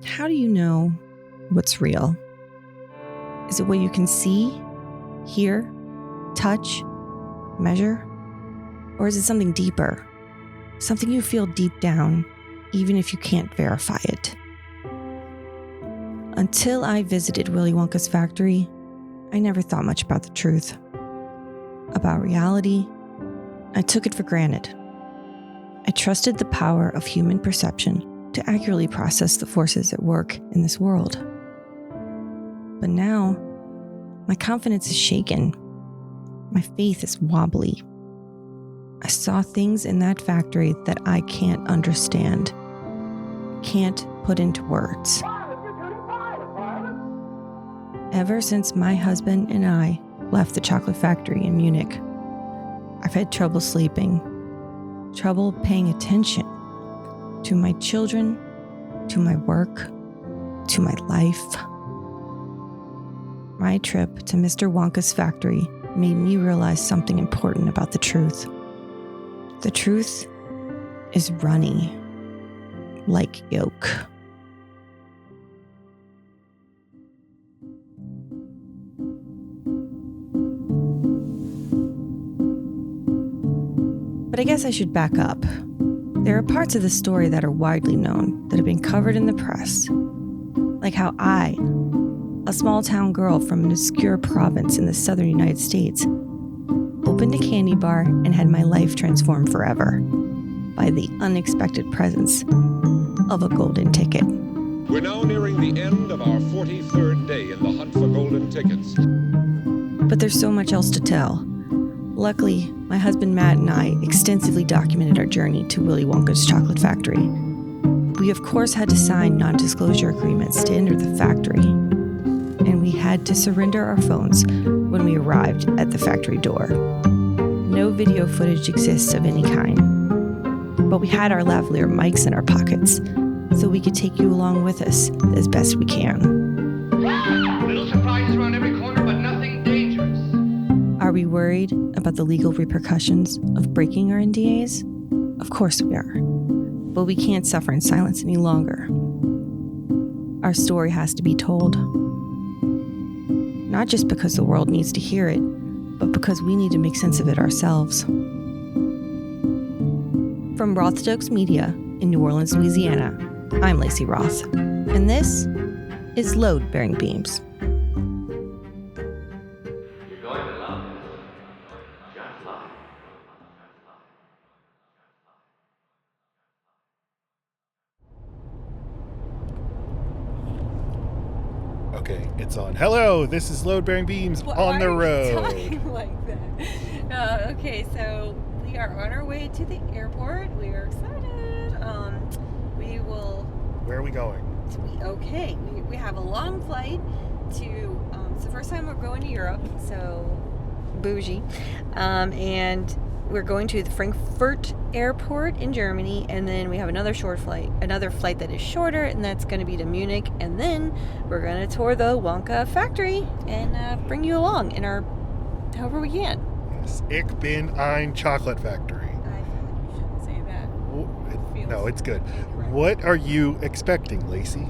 How do you know what's real? Is it what you can see, hear, touch, measure? Or is it something deeper? Something you feel deep down, even if you can't verify it? Until I visited Willy Wonka's factory, I never thought much about the truth. About reality, I took it for granted. I trusted the power of human perception to accurately process the forces at work in this world. But now, my confidence is shaken. My faith is wobbly. I saw things in that factory that I can't understand, can't put into words. Ever since my husband and I left the chocolate factory in Munich, I've had trouble sleeping, trouble paying attention to my children, to my work, to my life. My trip to Mr. Wonka's factory made me realize something important about the truth. The truth is runny, like yolk. But I guess I should back up. There are parts of the story that are widely known, that have been covered in the press. Like how I, a small town girl from an obscure province in the southern United States, opened a candy bar and had my life transformed forever by the unexpected presence of a golden ticket. We're now nearing the end of our 43rd day in the hunt for golden tickets. But there's so much else to tell. Luckily, my husband Matt and I extensively documented our journey to Willy Wonka's chocolate factory. We of course had to sign non-disclosure agreements to enter the factory, and we had to surrender our phones when we arrived at the factory door. No video footage exists of any kind, but we had our lavalier mics in our pockets, so we could take you along with us as best we can. Little surprises around every corner, but nothing dangerous. Are we worried about the legal repercussions of breaking our NDAs? Of course we are, but we can't suffer in silence any longer. Our story has to be told. Not just because the world needs to hear it, but because we need to make sense of it ourselves. From Roth Stokes Media in New Orleans, Louisiana, I'm Lacey Roth, and this is Load Bearing Beams. You're going to love it. Just love it. Okay, it's on. Hello, this is Load Bearing Beams on the road. Why are you talking like that? Okay, so we are on our way to the airport. We are excited. We will. Where are we going? We have a long flight to. It's the first time we're going to Europe, so bougie, and we're going to the Frankfurt airport in Germany, and then we have another flight that is shorter, and that's going to be to Munich, and then we're going to tour the Wonka Factory and bring you along in our however we can. Yes, Ich bin ein Chocolate Factory. I feel like you shouldn't say that. No, it's good. incorrect. What are you expecting, Lacey?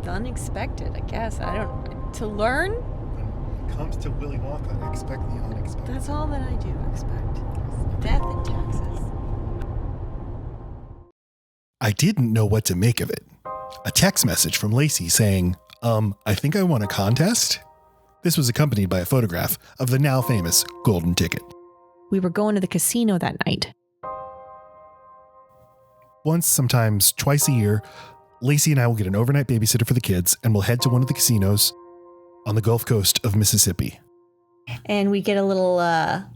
Unexpected, I guess. To learn. When it comes to Willy Wonka, expect the unexpected. That's all that I do expect. Death and taxes. I didn't know what to make of it. A text message from Lacey saying, I think I won a contest? This was accompanied by a photograph of the now famous golden ticket. We were going to the casino that night. Once, sometimes twice a year, Lacey and I will get an overnight babysitter for the kids, and we'll head to one of the casinos on the Gulf Coast of Mississippi. And we get a little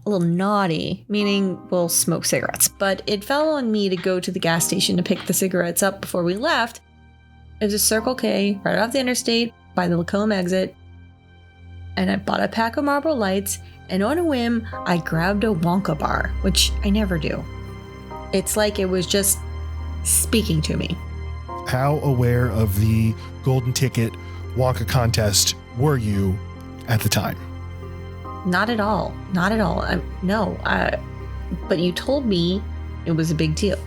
naughty, meaning we'll smoke cigarettes. But it fell on me to go to the gas station to pick the cigarettes up before we left. It was a Circle K right off the interstate by the Lacombe exit. And I bought a pack of Marlboro Lights, and on a whim, I grabbed a Wonka bar, which I never do. It's like it was just speaking to me. How aware of the golden ticket Wonka contest were you at the time? Not at all. Not at all. But you told me it was a big deal.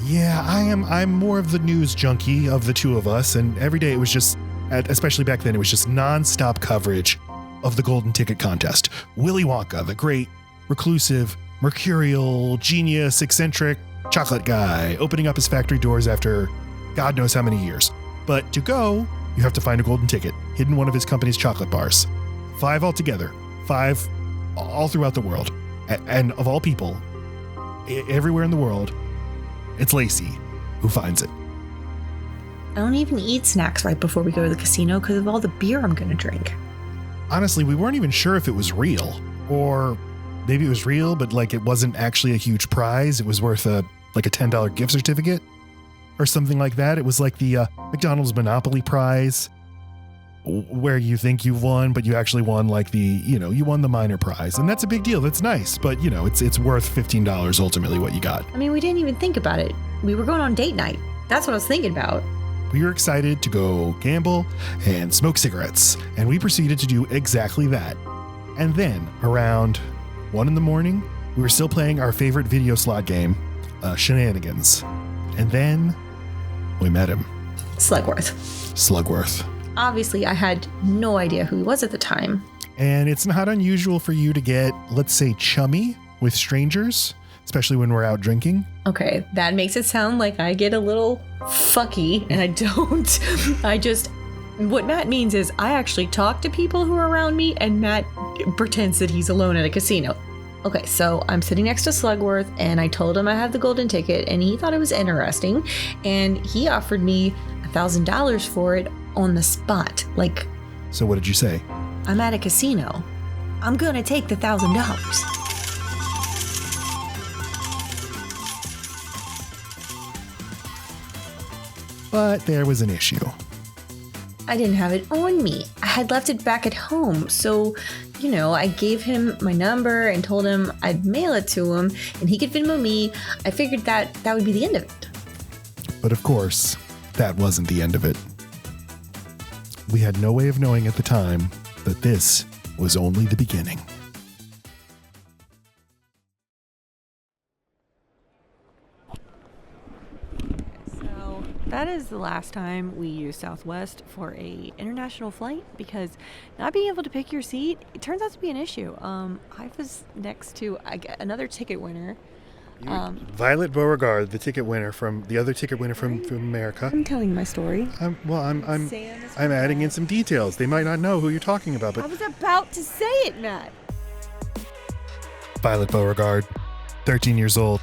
Yeah, I'm more of the news junkie of the two of us, and every day it was just, especially back then, it was just nonstop coverage of the Golden Ticket contest. Willy Wonka, the great, reclusive, mercurial, genius, eccentric chocolate guy, opening up his factory doors after God knows how many years. But to go, you have to find a golden ticket hidden in one of his company's chocolate bars. 5 altogether. 5 all throughout the world. And of all people, everywhere in the world, it's Lacey who finds it. I don't even eat snacks right before we go to the casino because of all the beer I'm going to drink. Honestly, we weren't even sure if it was real. Or maybe it was real, but like it wasn't actually a huge prize. It was worth a $10 gift certificate or something like that. It was like the McDonald's Monopoly prize where you think you've won, but you actually won you won the minor prize. And that's a big deal. That's nice. But, it's worth $15 ultimately what you got. I mean, we didn't even think about it. We were going on date night. That's what I was thinking about. We were excited to go gamble and smoke cigarettes. And we proceeded to do exactly that. And then around 1 a.m, we were still playing our favorite video slot game, Shenanigans. And then we met him. Slugworth. Obviously, I had no idea who he was at the time. And it's not unusual for you to get, let's say, chummy with strangers, especially when we're out drinking. Okay, that makes it sound like I get a little fucky, and I don't. What Matt means is I actually talk to people who are around me, and Matt pretends that he's alone at a casino. Okay, so I'm sitting next to Slugworth, and I told him I have the golden ticket, and he thought it was interesting, and he offered me $1,000 for it on the spot. So what did you say? I'm at a casino. I'm gonna take the $1,000. But there was an issue. I didn't have it on me. I had left it back at home. So, I gave him my number and told him I'd mail it to him and he could Venmo me. I figured that would be the end of it. But of course, that wasn't the end of it. We had no way of knowing at the time that this was only the beginning. So that is the last time we used Southwest for a international flight because not being able to pick your seat, it turns out to be an issue. I was next to another ticket winner. Violet Beauregard, the other ticket winner from America. I'm telling my story. I'm adding in some details. They might not know who you're talking about, but I was about to say it, Matt. Violet Beauregard, 13 years old,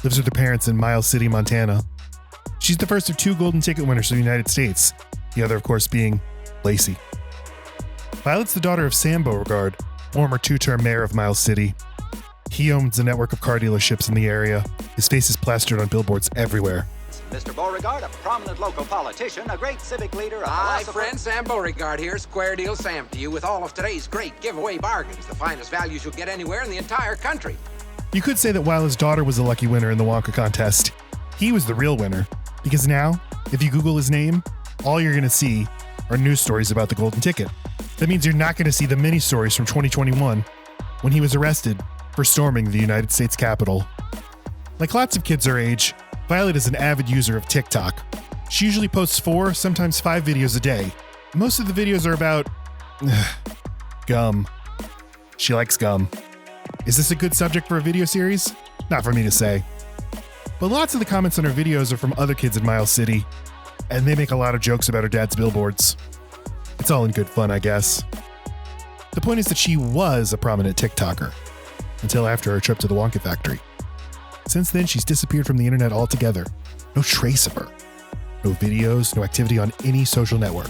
lives with her parents in Miles City, Montana. She's the first of 2 golden ticket winners for the United States, the other, of course, being Lacey. Violet's the daughter of Sam Beauregard, former 2-term mayor of Miles City. He owns a network of car dealerships in the area. His face is plastered on billboards everywhere. Mr. Beauregard, a prominent local politician, a great civic leader, a Hi, philosopher. friend. Sam Beauregard here. Square Deal Sam to you with all of today's great giveaway bargains. The finest values you'll get anywhere in the entire country. You could say that while his daughter was the lucky winner in the Wonka contest, he was the real winner. Because now, if you Google his name, all you're going to see are news stories about the golden ticket. That means you're not going to see the mini stories from 2021 when he was arrested for storming the United States Capitol. Like lots of kids her age, Violet is an avid user of TikTok. She usually posts 4, sometimes 5 videos a day. Most of the videos are about gum. She likes gum. Is this a good subject for a video series? Not for me to say. But lots of the comments on her videos are from other kids in Miles City, and they make a lot of jokes about her dad's billboards. It's all in good fun, I guess. The point is that she was a prominent TikToker until after her trip to the Wonka Factory. Since then, she's disappeared from the internet altogether. No trace of her. No videos, no activity on any social network.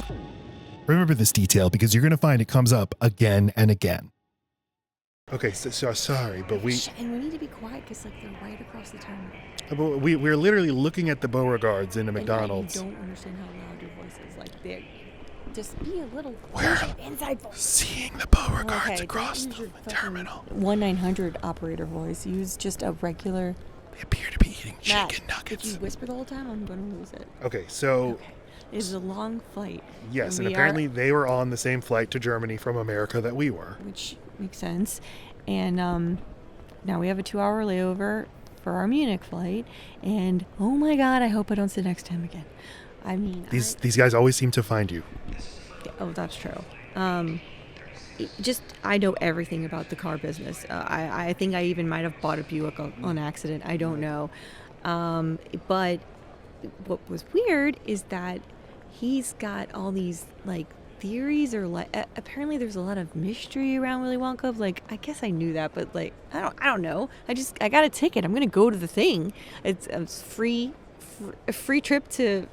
Remember this detail because you're going to find it comes up again and again. Okay, so sorry, but we... And we need to be quiet because they're right across the terminal. We're literally looking at the Beauregards in a McDonald's. And you don't understand how loud your voice is. They're just be a little inside voice. Seeing the Beauregards across the terminal. 1-900 operator voice. Use just a regular. They appear to be eating Matt, chicken nuggets. if you whisper the whole time, I'm going to lose it. Okay, so... Okay. It's a long flight. Yes, and apparently they were on the same flight to Germany from America that we were. Which makes sense. And now we have a 2-hour layover. for our Munich flight, and oh my God, I hope I don't sit next to him again. I mean, These guys always seem to find you. oh, that's true. I know everything about the car business. I think I even might have bought a Buick on accident. I don't know. But what was weird is that he's got all these like theories, or like apparently there's a lot of mystery around Willy Wonka. Like, I guess I knew that, but like I don't know. I got a ticket. I'm gonna go to the thing. It's a free trip to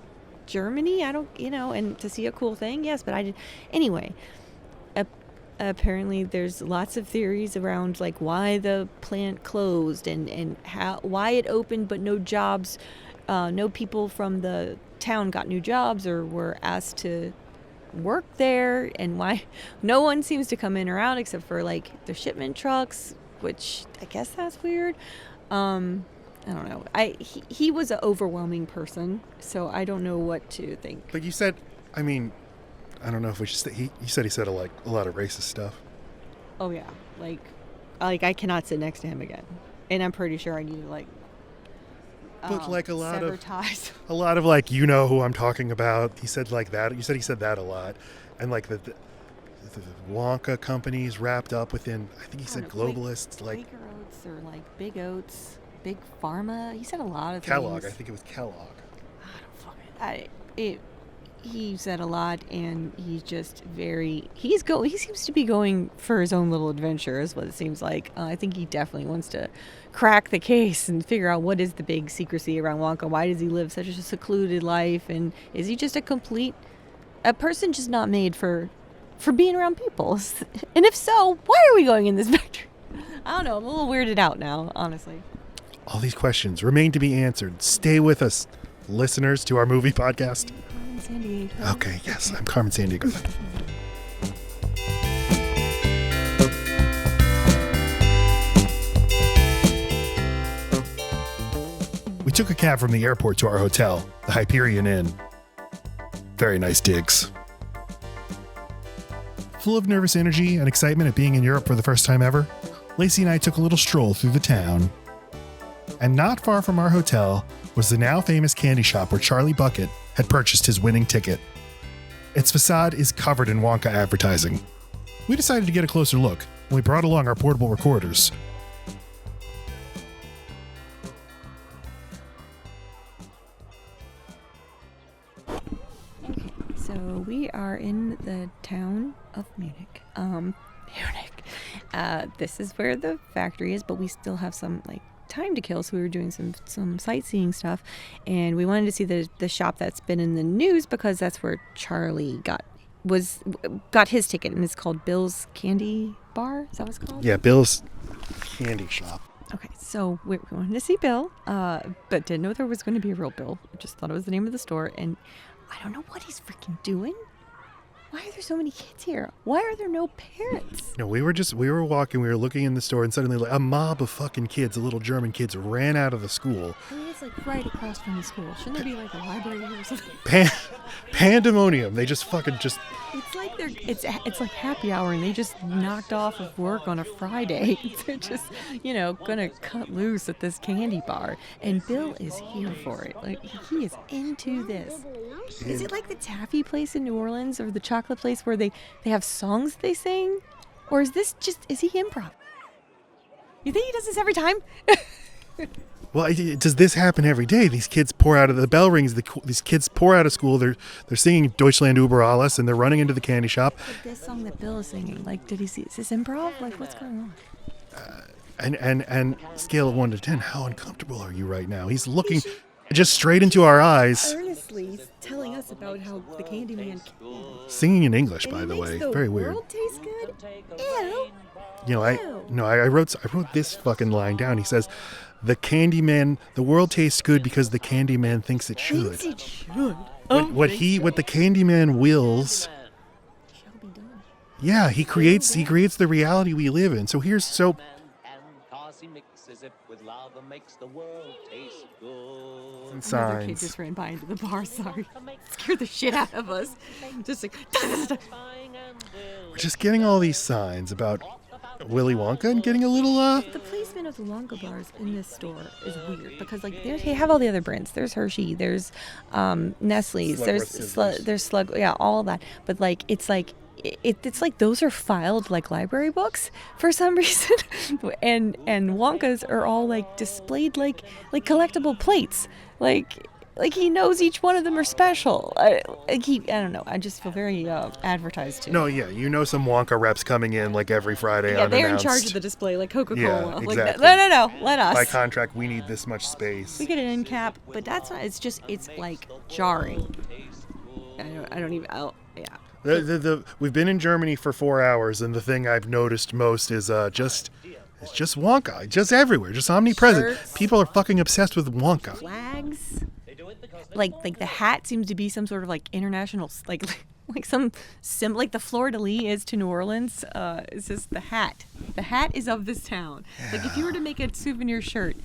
Germany. I don't, and to see a cool thing. Yes, but I did anyway. Apparently there's lots of theories around like why the plant closed and why it opened but no jobs, no people from the town got new jobs or were asked to work there, and why no one seems to come in or out except for like the shipment trucks, which I guess that's weird. I don't know. He was an overwhelming person, so I don't know what to think. But you said, I mean, I don't know if we should say, you said he said a lot of racist stuff. Oh yeah, like I cannot sit next to him again, and I'm pretty sure I need to like. But like a lot sever of ties. A lot of like, you know who I'm talking about. He said like that. You said he said that a lot, and like the Wonka companies wrapped up within. I think he said globalists like Quaker Oats or like Big Oats, Big Pharma. He said a lot of Kellogg. things. I think it was Kellogg. He said a lot, and he's just he seems to be going for his own little adventure, is what it seems like. I think he definitely wants to crack the case and figure out what is the big secrecy around Wonka. Why does he live such a secluded life, and is he just a person just not made for being around people? And if so, why are we going in this factory? I don't know, I'm a little weirded out now, honestly. All these questions remain to be answered. Stay with us, listeners, to our movie podcast. San Diego. Okay, yes, I'm Carmen Sandiego. We took a cab from the airport to our hotel, the Hyperion Inn. Very nice digs. Full of nervous energy and excitement at being in Europe for the first time ever, Lacey and I took a little stroll through the town. And not far from our hotel was the now famous candy shop where Charlie Bucket had purchased his winning ticket. Its facade is covered in Wonka advertising. We decided to get a closer look, and we brought along our portable recorders. So we are in the town of Munich. This is where the factory is, but we still have some like time to kill, so we were doing some sightseeing stuff, and we wanted to see the shop that's been in the news because that's where Charlie got his ticket, and it's called Bill's Candy Bar. Is that what it's called? Yeah, Bill's Candy Shop. Okay, so we wanted to see Bill, but didn't know there was going to be a real Bill. We just thought it was the name of the store, and I don't know what he's freaking doing. Why are there so many kids here? Why are there no parents? No, we were walking, we were looking in the store, and suddenly like, a mob of fucking kids, little German kids, ran out of the school. I mean, it's like right across from the school. Shouldn't there be like a library here or something? Pandemonium. They just fucking just... It's like it's like happy hour, and they just knocked off of work on a Friday. They're just, gonna cut loose at this candy bar. And Bill is here for it. Like, he is into this. Is it like the taffy place in New Orleans or the chocolate place where they have songs they sing? Or is he improv? You think he does this every time? Well, does this happen every day? These kids pour out of the bell rings. These kids pour out of school. They're singing Deutschland über alles, and they're running into the candy shop. But this song that Bill is singing, like, did he see? Is this improv? Like, what's going on? And scale of 1 to 10, how uncomfortable are you right now? He's looking just straight into our eyes. Earnestly telling us about how the Candyman Singing in English, by the way, very weird. World tastes good. Ew. I wrote this fucking line down. He says, the world tastes good because the Candyman thinks it should. What the Candyman wills, shall be done. Yeah, he creates the reality we live in. So Another kid just ran by into the bar. Sorry, scared the shit out of us. Just like we're just getting all these signs about Willy Wonka and getting a little The placement of the Wonka bars in this store is weird because like they have all the other brands. There's Hershey, there's Nestle's, there's Slug, yeah, all of that. But like it's like those are filed like library books for some reason, and Wonkas are all like displayed like collectible plates, like he knows each one of them are special. I don't know. I just feel very advertised to. No, yeah, some Wonka reps coming in like every Friday. Yeah, they're in charge of the display, like Coca-Cola. Yeah, like exactly. that. No, let us. By contract, we need this much space. We get an end cap, but that's not. It's like jarring. I don't even. Yeah. We've been in Germany for 4 hours, and the thing I've noticed most is just Wonka, just everywhere, just omnipresent. Shirts. People are fucking obsessed with Wonka. Flags. Like the hat seems to be some sort of like international like some like the fleur-de-lis is to New Orleans. It's just the hat. The hat is of this town. Yeah. Like if you were to make a souvenir shirt,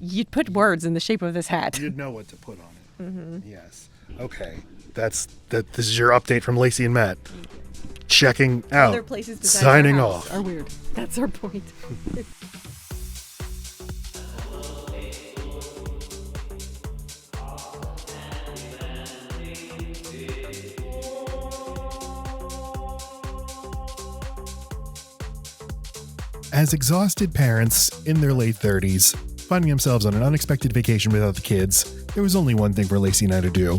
you'd put words in the shape of this hat. You'd know what to put on it. Mm-hmm. Yes. Okay. This is your update from Lacey and Matt. Checking out. Other places besides signing our house off. are weird. That's our point. As exhausted parents in their late 30s, finding themselves on an unexpected vacation without the kids, there was only one thing for Lacey and I to do,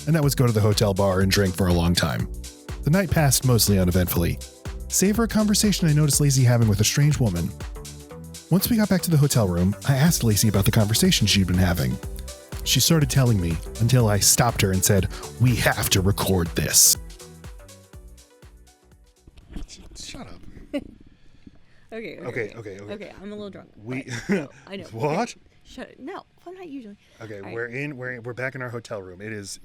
and that was go to the hotel bar and drink for a long time. The night passed mostly uneventfully, save for a conversation I noticed Lacey having with a strange woman. Once we got back to the hotel room, I asked Lacey about the conversation she'd been having. She started telling me until I stopped her and said, "We have to record this." Shut up. Okay. I'm a little drunk. I know. What? Shut. No, I'm not usually. Okay, All we're back in our hotel room. It is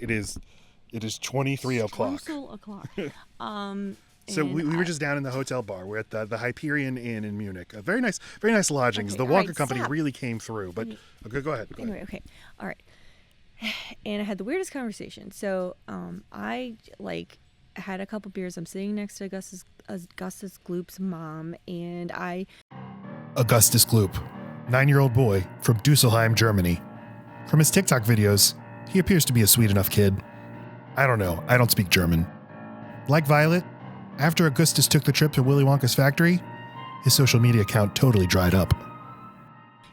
23 o'clock. So we were just down in the hotel bar. We're at the Hyperion Inn in Munich. Very nice lodgings. Okay, the Wonka Company stop. really came through. But okay, go ahead. Anyway, okay, all right. And I had the weirdest conversation. So I had a couple beers. I'm sitting next to Augustus Gloop's mom, and Augustus Gloop, 9-year-old boy from Dusselheim, Germany. From his TikTok videos, he appears to be a sweet enough kid. I don't know. I don't speak German. Like Violet, after Augustus took the trip to Willy Wonka's factory, his social media account totally dried up.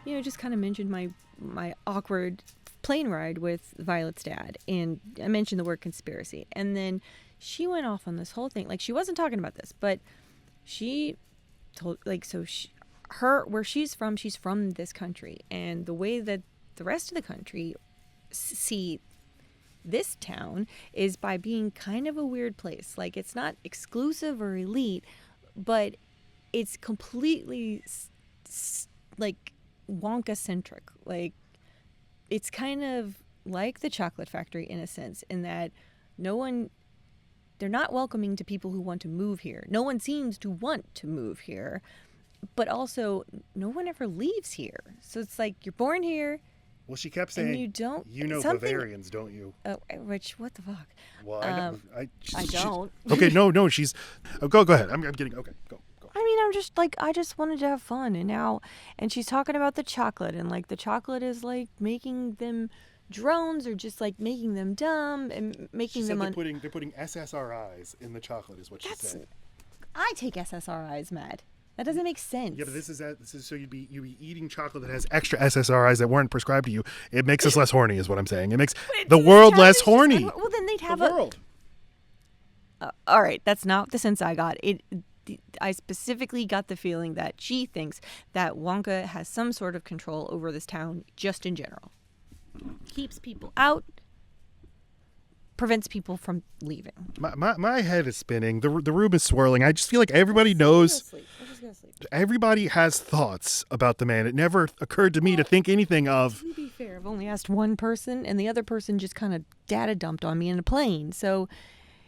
Just kind of mentioned my awkward plane ride with Violet's dad, and I mentioned the word conspiracy, and then she went off on this whole thing. Like, she wasn't talking about this, but she told, where she's from this country, and the way that the rest of the country see this town is by being kind of a weird place. Like, it's not exclusive or elite, but it's completely like Wonka-centric. Like, it's kind of like the chocolate factory in a sense, in that they're not welcoming to people who want to move here. No one seems to want to move here, but also no one ever leaves here. So it's like, you're born here. Well, she kept saying, you don't. Bavarians, don't you? Which, what the fuck? Well, I don't. Okay, no, she's. Go ahead. I'm kidding. Okay, go. I mean, I just wanted to have fun, and she's talking about the chocolate, and like the chocolate is like making them drones, or just like making them dumb and making them. They're putting SSRIs in the chocolate, is what she said. I take SSRIs, Matt. That doesn't make sense. Yeah, but this is so you'd be eating chocolate that has extra SSRIs that weren't prescribed to you. It makes us less horny, is what I'm saying. It makes the world less horny. Well, then they'd have the world. All right, that's not the sense I got. I specifically got the feeling that she thinks that Wonka has some sort of control over this town, just in general. Keeps people out, prevents people from leaving. My head is spinning. The room is swirling. I just feel like everybody knows. I'm just gonna sleep. Everybody has thoughts about the man. It never occurred to me to think anything of. To be fair, I've only asked one person, and the other person just kind of data dumped on me in a plane. So,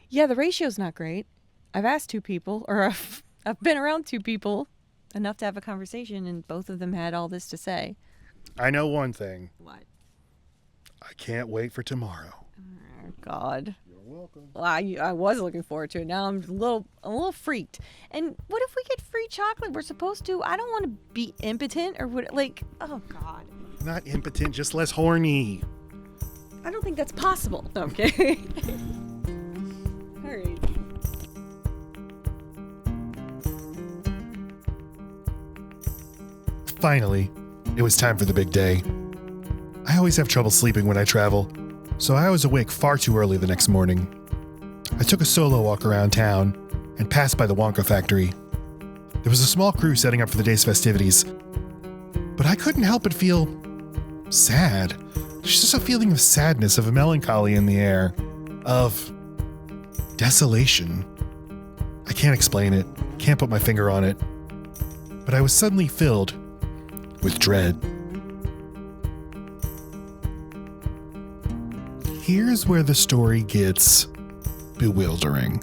yeah, the ratio's not great. I've asked 2 people, or I've been around 2 people enough to have a conversation, and both of them had all this to say. I know one thing. What? I can't wait for tomorrow. Oh, God. You're welcome. Well, I was looking forward to it. Now I'm a little freaked. And what if we get free eat chocolate. We're supposed to. I don't want to be impotent or what. Like, oh God. Not impotent, just less horny. I don't think that's possible. Okay. All right. Finally, it was time for the big day. I always have trouble sleeping when I travel, so I was awake far too early the next morning. I took a solo walk around town and passed by the Wonka Factory. There was a small crew setting up for the day's festivities, but I couldn't help but feel sad. There's just a feeling of sadness, of melancholy in the air, of desolation. I can't explain it, can't put my finger on it, but I was suddenly filled with dread. Here's where the story gets bewildering.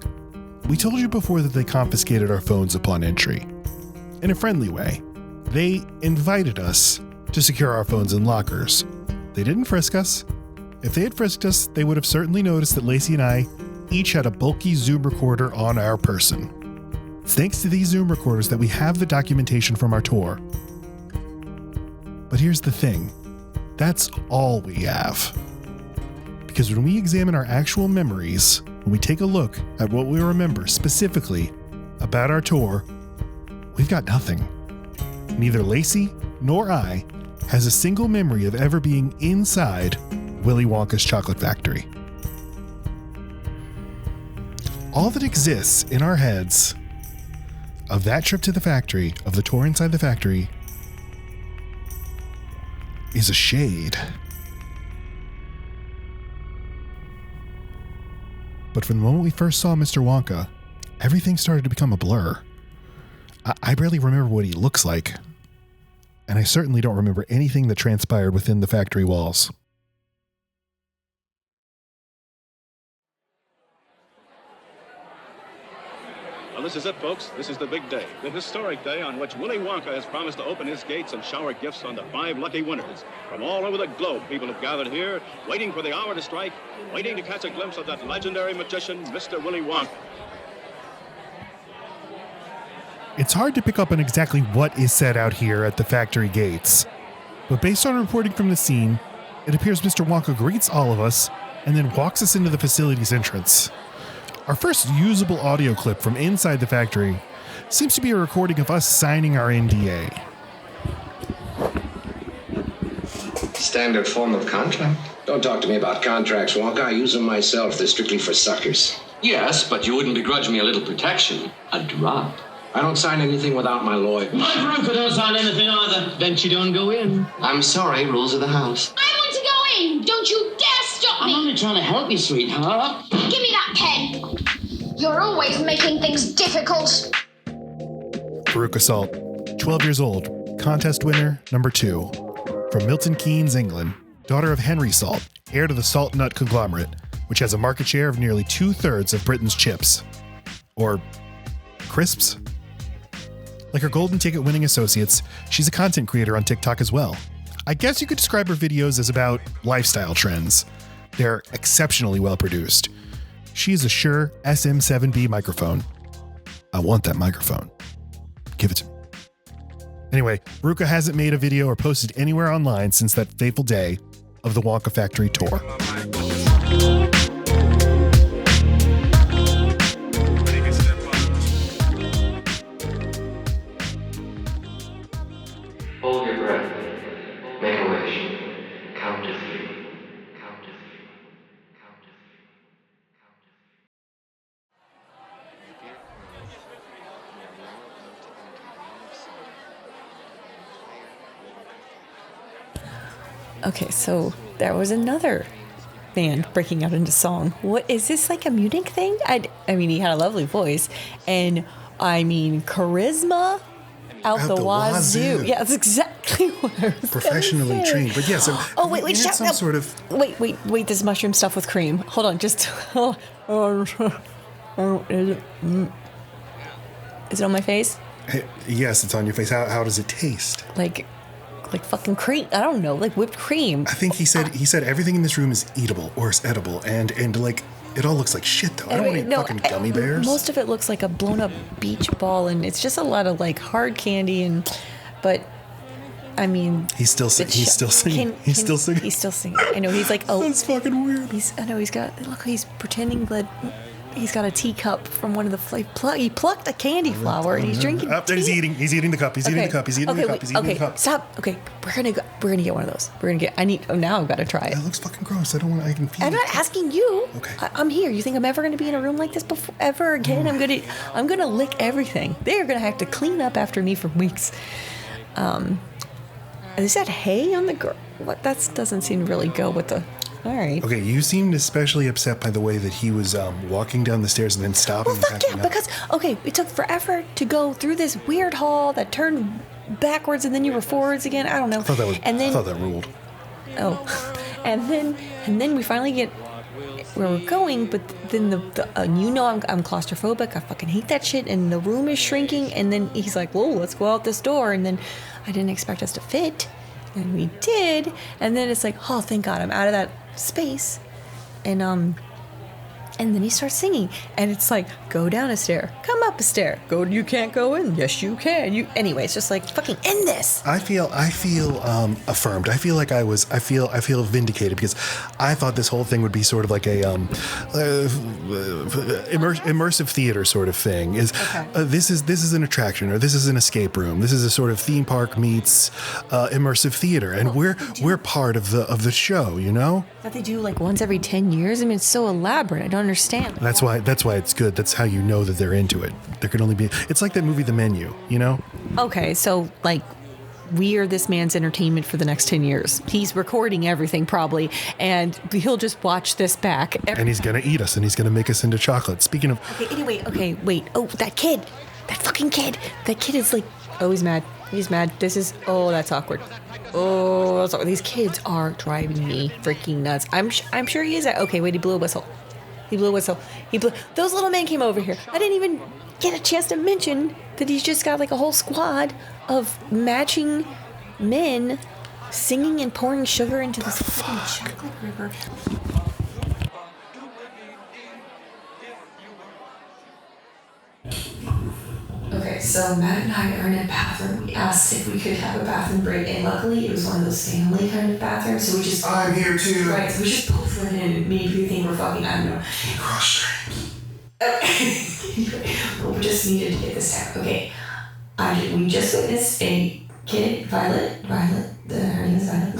We told you before that they confiscated our phones upon entry. In a friendly way, they invited us to secure our phones in lockers. They didn't frisk us. If they had frisked us, they would have certainly noticed that Lacey and I each had a bulky Zoom recorder on our person. It's thanks to these Zoom recorders that we have the documentation from our tour. But here's the thing. That's all we have. Because when we examine our actual memories, when we take a look at what we remember specifically about our tour, we've got nothing. Neither Lacey nor I has a single memory of ever being inside Willy Wonka's chocolate factory. All that exists in our heads of that trip to the factory, of the tour inside the factory, is a shade. But from the moment we first saw Mr. Wonka, everything started to become a blur. I barely remember what he looks like. And I certainly don't remember anything that transpired within the factory walls. Well, this is it, folks. This is the big day, the historic day on which Willy Wonka has promised to open his gates and shower gifts on the 5 lucky winners. From all over the globe, people have gathered here, waiting for the hour to strike, waiting to catch a glimpse of that legendary magician, Mr. Willy Wonka. It's hard to pick up on exactly what is said out here at the factory gates. But based on reporting from the scene, it appears Mr. Wonka greets all of us and then walks us into the facility's entrance. Our first usable audio clip from inside the factory seems to be a recording of us signing our NDA. Standard form of contract. Don't talk to me about contracts, Wonka. I use them myself. They're strictly for suckers. Yes, but you wouldn't begrudge me a little protection. A drop. I don't sign anything without my lawyer. My Veruca don't sign anything either. Then she don't go in. I'm sorry, rules of the house. I want to go in. Don't you dare stop me. I'm only trying to help you, sweetheart. Give me that pen. You're always making things difficult. Veruca Salt, 12 years old, contest winner number 2. From Milton Keynes, England, daughter of Henry Salt, heir to the salt nut conglomerate, which has a market share of nearly 2/3 of Britain's chips. Or crisps? Like her golden ticket winning associates, she's a content creator on TikTok as well. I guess you could describe her videos as about lifestyle trends. They're exceptionally well produced. She is a Shure SM7B microphone. I want that microphone. Give it to me. Anyway, Veruca hasn't made a video or posted anywhere online since that fateful day of the Wonka Factory tour. Hold your breath. Make a wish. Count to 3. Count to 3. Count to 3. Okay, so there was another band breaking out into song. What is this, like a Munich thing? I mean, he had a lovely voice, and I mean, charisma out the wazoo. Yeah, that's exactly what I was Professionally trained, but yes. Oh wait, shout some sort of. Wait! This mushroom stuff with cream. Hold on, just. Is it on my face? Yes, it's on your face. How does it taste? Like fucking cream. I don't know, like whipped cream. I think he said everything in this room is eatable or is edible, and like It all looks like shit, though. I don't want to eat fucking gummy bears. Most of it looks like a blown up beach ball, and it's just a lot of like hard candy. But I mean, he's still singing. He's still singing. He's still singing. I know he's like, oh, that's fucking weird. I know he's pretending that he's got a teacup from one of the he plucked a candy flower and he's drinking. He's eating the cup. He's eating the cup. He's eating the cup. He's eating the cup. Stop. Okay, we're gonna get one of those. Now I've got to try it. That looks fucking gross. I can feel it. I'm not asking you. Okay. I'm here. You think I'm ever gonna be in a room like this ever again? I'm gonna lick everything. They're gonna have to clean up after me for weeks. Is that hay on the ground? What? That doesn't seem to really go with the. All right. Okay, you seemed especially upset by the way that he was walking down the stairs and then stopping. Well, fuck yeah, because it took forever to go through this weird hall that turned backwards and then you were forwards again. I don't know. I thought that ruled. Oh, and then we finally get where we're going, but then I'm claustrophobic. I fucking hate that shit, and the room is shrinking. And then he's like, "Whoa, let's go out this door." And then I didn't expect us to fit, and we did. And then it's like, oh, thank God, I'm out of that space. And then he starts singing, and it's like, go down a stair, come up a stair, you can't go in, yes you can. Anyway, it's just like, fucking end this. I feel affirmed. I feel like I feel vindicated, because I thought this whole thing would be sort of like a immersive theater sort of thing. This is an attraction, or this is an escape room. This is a sort of theme park meets immersive theater, and we're part of the show, you know? That they do like once every 10 years. I mean, it's so elaborate. I don't understand. That's why it's good. That's how you know that they're into it. There can only be. It's like that movie, The Menu. You know. Okay, so like, we are this man's entertainment for the next 10 years. He's recording everything probably, and he'll just watch this back. And he's gonna eat us, and he's gonna make us into chocolate. Speaking of. Okay, wait. Oh, that fucking kid. That kid is like. Oh, he's mad. He's mad. That's awkward. Oh, that's awkward. These kids are driving me freaking nuts. I'm sure he is. Okay, wait, he blew a whistle. Those little men came over here. I didn't even get a chance to mention that he's just got like a whole squad of matching men singing and pouring sugar into this fucking chocolate river. Okay, so Matt and I are in a bathroom. We asked if we could have a bathroom break, and luckily it was one of those family kind of bathrooms, so we just... I'm here too. Right, so we just both went in and made you think we're fucking, I don't know. Cross-trained. Okay. But we just needed to get this down. Okay. We just witnessed a kid, Violet, her name is Violet.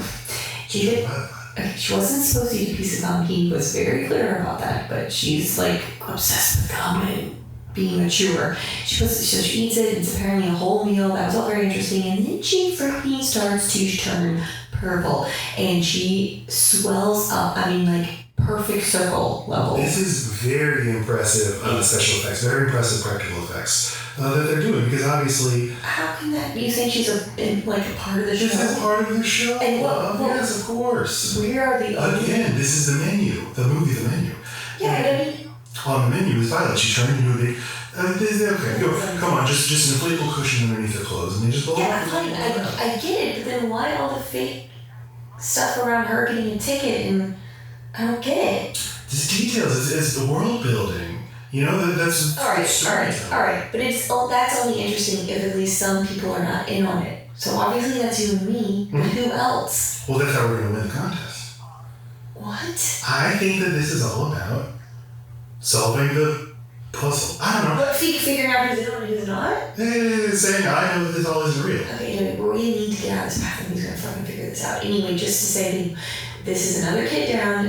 She wasn't supposed to eat a piece of gum. He was very clear about that, but she's like obsessed with gum and being a chewer. She eats it. It's apparently a whole meal. That was all very interesting. And then she freaking starts to turn purple, and she swells up. I mean, like perfect circle level. This is very impressive special effects. Very impressive practical effects that they're doing, because obviously. How can that be? You think she's a part of the show? She's a part of the show. And yes, of course. Where are the Again, this is The Menu. The movie The Menu. Yeah, I mean. On the menu is Violet. She turned into a big. Okay, go. Come on, just an inflatable cushion underneath her clothes, and they just go. Yeah, fine. I get it, but then why all the fake stuff around her getting a ticket? And I don't get it. It's details. It's the world building. You know, that's. All right. But that's only interesting if at least some people are not in on it. So obviously that's you and me. But who else? Well, that's how we're gonna win the contest. What? I think that this is all about solving the puzzle. I don't know. But figuring out who's in on and who's not? Saying I know that this all isn't real. Okay, anyway, we need to get out of this bathroom. Who's gonna fucking figure this out? Anyway, just to say that this is another kid down.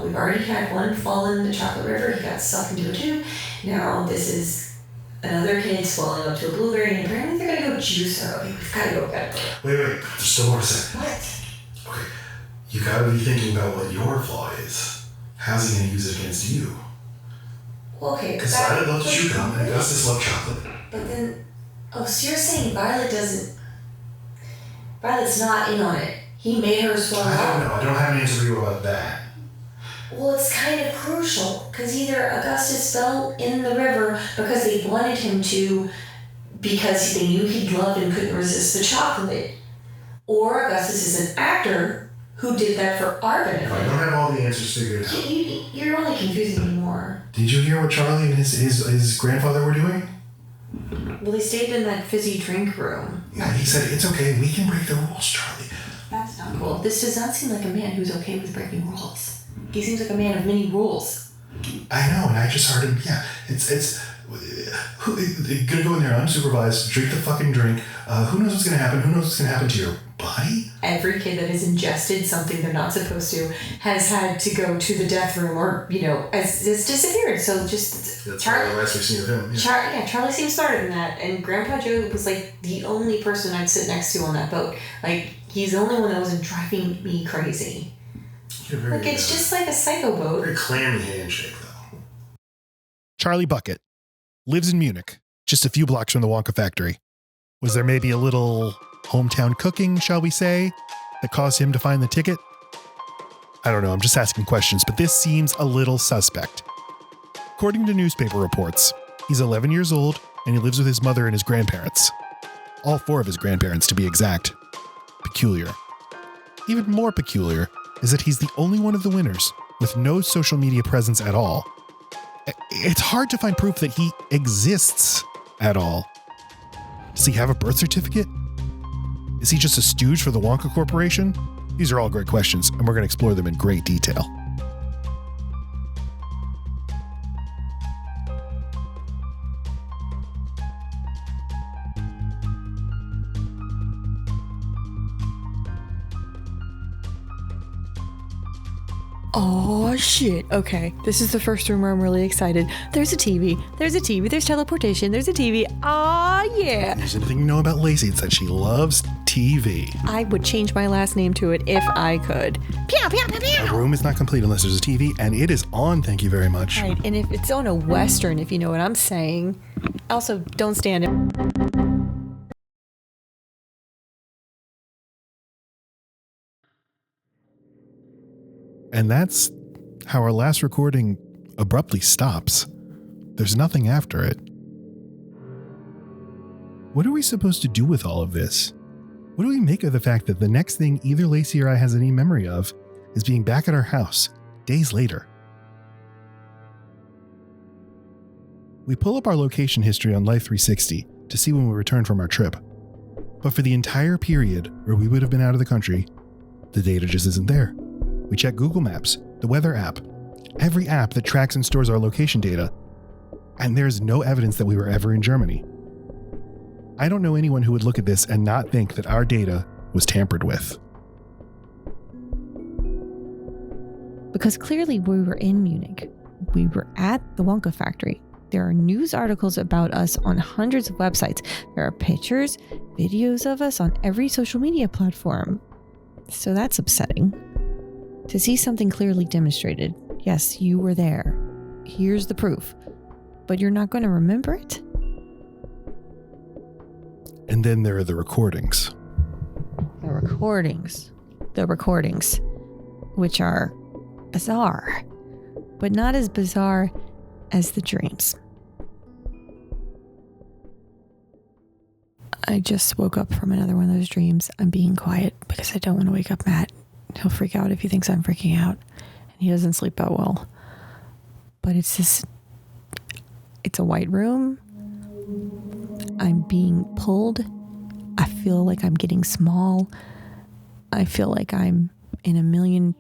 We've already had one fall in the chocolate river. He got sucked into a tube. Now this is another kid swelling up to a blueberry, and apparently they're gonna go juice her. Okay, we've gotta go. Wait. Just still more a second. What? Okay. You gotta be thinking about what your flaw is. How's he gonna use it against you? Okay, because Violet loves to chew gum and Augustus loves chocolate. But then, so you're saying Violet's not in on it. He made her swallow up. I don't know. I don't have an answer for you about that. Well, it's kind of crucial, because either Augustus fell in the river because they wanted him to, because they knew he loved and couldn't resist the chocolate, or Augustus is an actor Who did that for our benefit? I don't have all the answers figured out. You're only confusing me more. Did you hear what Charlie and his grandfather were doing? Well, they stayed in that fizzy drink room. Yeah, he said, it's okay, we can break the rules, Charlie. That's not cool. This does not seem like a man who's okay with breaking rules. He seems like a man of many rules. I know, and I just heard him, you're gonna go in there unsupervised, drink the fucking drink. Who knows what's gonna happen? Who knows what's gonna happen to your body? Every kid that has ingested something they're not supposed to has had to go to the death room or, has disappeared. So just... That's probably the last we've seen of him. Yeah. Charlie seems smarter than that. And Grandpa Joe was like the only person I'd sit next to on that boat. Like, he's the only one that wasn't driving me crazy. It's just like a psycho boat. Very clammy handshake, though. Charlie Bucket lives in Munich, just a few blocks from the Wonka Factory. Was there maybe a little hometown cooking, shall we say, that caused him to find the ticket? I don't know, I'm just asking questions, but this seems a little suspect. According to newspaper reports, he's 11 years old and he lives with his mother and his grandparents. All 4 of his grandparents, to be exact. Peculiar. Even more peculiar is that he's the only one of the winners with no social media presence at all. It's hard to find proof that he exists at all. Does he have a birth certificate? Is he just a stooge for the Wonka Corporation? These are all great questions, and we're going to explore them in great detail. Oh shit. Okay. This is the first room where I'm really excited. There's a TV. There's teleportation. There's a TV. Ah, yeah. If there's anything you know about Lacey, it's that she loves TV. I would change my last name to it if I could. Pew, pew, pew, pew. A room is not complete unless there's a TV, and it is on, thank you very much. Right, and if it's on a Western, if you know what I'm saying. Also, don't stand it. And that's how our last recording abruptly stops. There's nothing after it. What are we supposed to do with all of this? What do we make of the fact that the next thing either Lacey or I has any memory of is being back at our house days later? We pull up our location history on Life 360 to see when we returned from our trip. But for the entire period where we would have been out of the country, the data just isn't there. We check Google Maps, the weather app, every app that tracks and stores our location data, and there's no evidence that we were ever in Germany. I don't know anyone who would look at this and not think that our data was tampered with. Because clearly we were in Munich. We were at the Wonka Factory. There are news articles about us on hundreds of websites. There are pictures, videos of us on every social media platform. So that's upsetting. To see something clearly demonstrated, yes, you were there. Here's the proof. But you're not going to remember it? And then there are the recordings. The recordings, which are bizarre, but not as bizarre as the dreams. I just woke up from another one of those dreams. I'm being quiet because I don't want to wake up Matt. He'll freak out if he thinks I'm freaking out, and he doesn't sleep that well. But it's a white room. I'm being pulled. I feel like I'm getting small. I feel like I'm in a million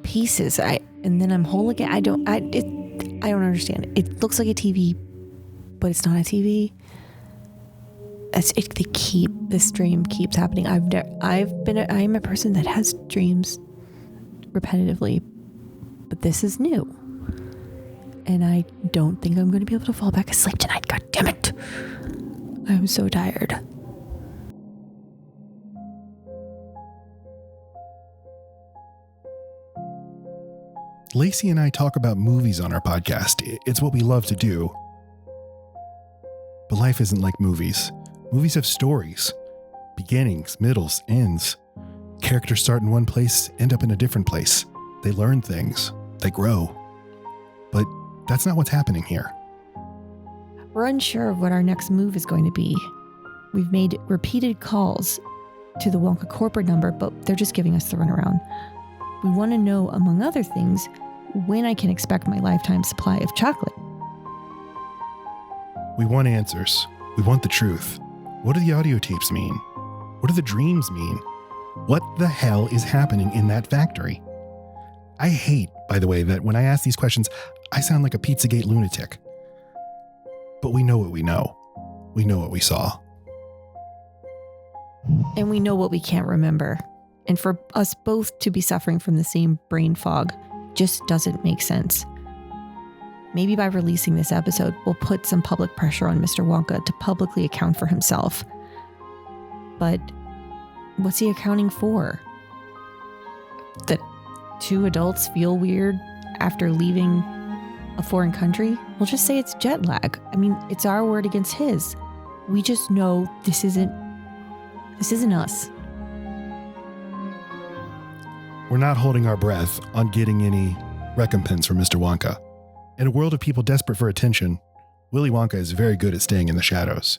pieces. And then I'm whole again. I don't understand. It looks like a TV, but it's not a TV. This dream keeps happening. I am a person that has dreams repetitively, but this is new. And I don't think I'm going to be able to fall back asleep tonight. God damn it. I'm so tired. Lacey and I talk about movies on our podcast. It's what we love to do. But life isn't like movies. Movies have stories. Beginnings, middles, ends. Characters start in one place, end up in a different place. They learn things. They grow. But that's not what's happening here. We're unsure of what our next move is going to be. We've made repeated calls, to the Wonka corporate number, but they're just giving us the runaround. We want to know, among other things, when I can expect my lifetime supply of chocolate. We want answers. We want the truth. What do the audio tapes mean? What do the dreams mean? What the hell is happening in that factory? I hate, by the way, that when I ask these questions, I sound like a Pizzagate lunatic. But we know what we know. We know what we saw. And we know what we can't remember. And for us both to be suffering from the same brain fog just doesn't make sense. Maybe by releasing this episode, we'll put some public pressure on Mr. Wonka to publicly account for himself. But what's he accounting for? That 2 adults feel weird after leaving a foreign country? We'll just say it's jet lag. I mean, it's our word against his. We just know this isn't us. We're not holding our breath on getting any recompense from Mr. Wonka. In a world of people desperate for attention, Willy Wonka is very good at staying in the shadows.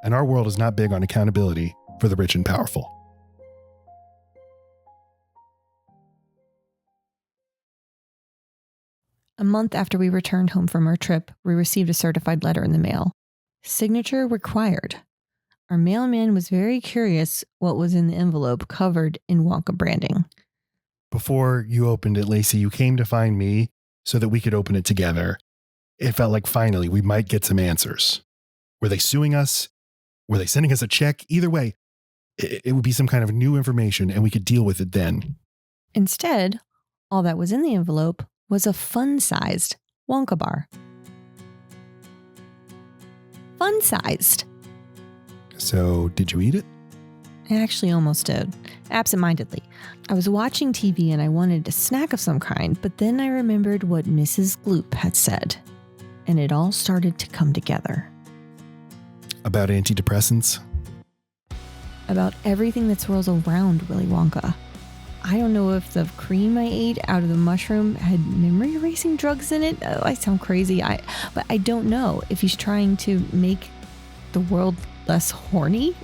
And our world is not big on accountability for the rich and powerful. A month after we returned home from our trip, we received a certified letter in the mail. Signature required. Our mailman was very curious what was in the envelope covered in Wonka branding. Before you opened it, Lacey, you came to find me so that we could open it together. It felt like finally we might get some answers. Were they suing us? Were they sending us a check? Either way, it would be some kind of new information and we could deal with it then. Instead, all that was in the envelope was a fun-sized Wonka bar. Fun-sized. So, did you eat it? I actually almost did, absentmindedly. I was watching TV and I wanted a snack of some kind, but then I remembered what Mrs. Gloop had said, and it all started to come together. About antidepressants? About everything that swirls around Willy Wonka. I don't know if the cream I ate out of the mushroom had memory-erasing drugs in it. I sound crazy, but I don't know if he's trying to make the world less horny.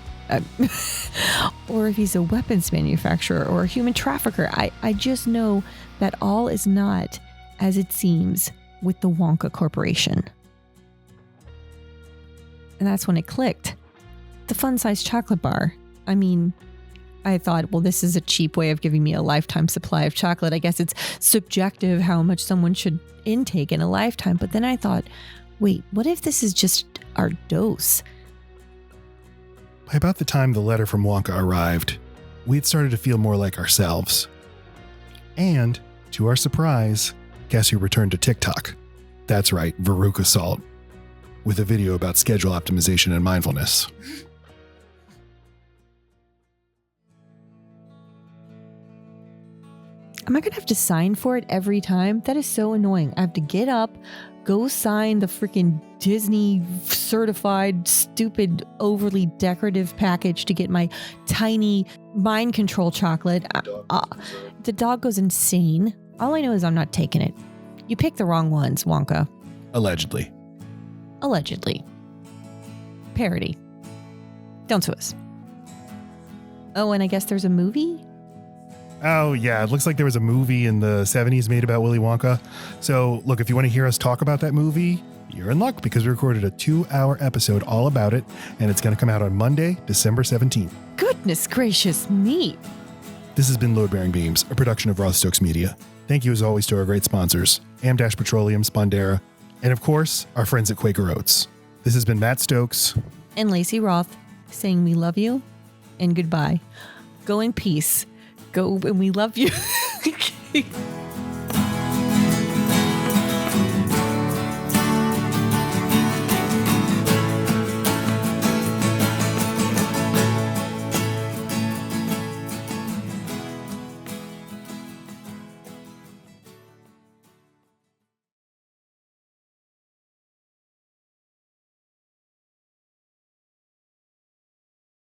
Or if he's a weapons manufacturer or a human trafficker. I just know that all is not as it seems with the Wonka Corporation. And that's when it clicked. The fun-sized chocolate bar. I mean, I thought, well, this is a cheap way of giving me a lifetime supply of chocolate. I guess it's subjective how much someone should intake in a lifetime. But then I thought, wait, what if this is just our dose? By about the time the letter from Wonka arrived, we had started to feel more like ourselves. And, to our surprise, guess who returned to TikTok? That's right, Veruca Salt, with a video about schedule optimization and mindfulness. Am I going to have to sign for it every time? That is so annoying. I have to get up, go sign the freaking Disney certified, stupid, overly decorative package to get my tiny mind control chocolate. The dog goes insane. All I know is I'm not taking it. You picked the wrong ones, Wonka. Allegedly. Allegedly. Parody. Don't sue us. Oh, and I guess there's a movie? Oh, yeah. It looks like there was a movie in the 70s made about Willy Wonka. So, look, if you want to hear us talk about that movie, you're in luck because we recorded a 2-hour episode all about it, and it's going to come out on Monday, December 17th. Goodness gracious me. This has been Load Bearing Beams, a production of Roth Stokes Media. Thank you, as always, to our great sponsors, Am-Dash Petroleum, Spondera, and, of course, our friends at Quaker Oats. This has been Matt Stokes. And Lacey Roth saying we love you and goodbye. Go in peace. Go and we love you.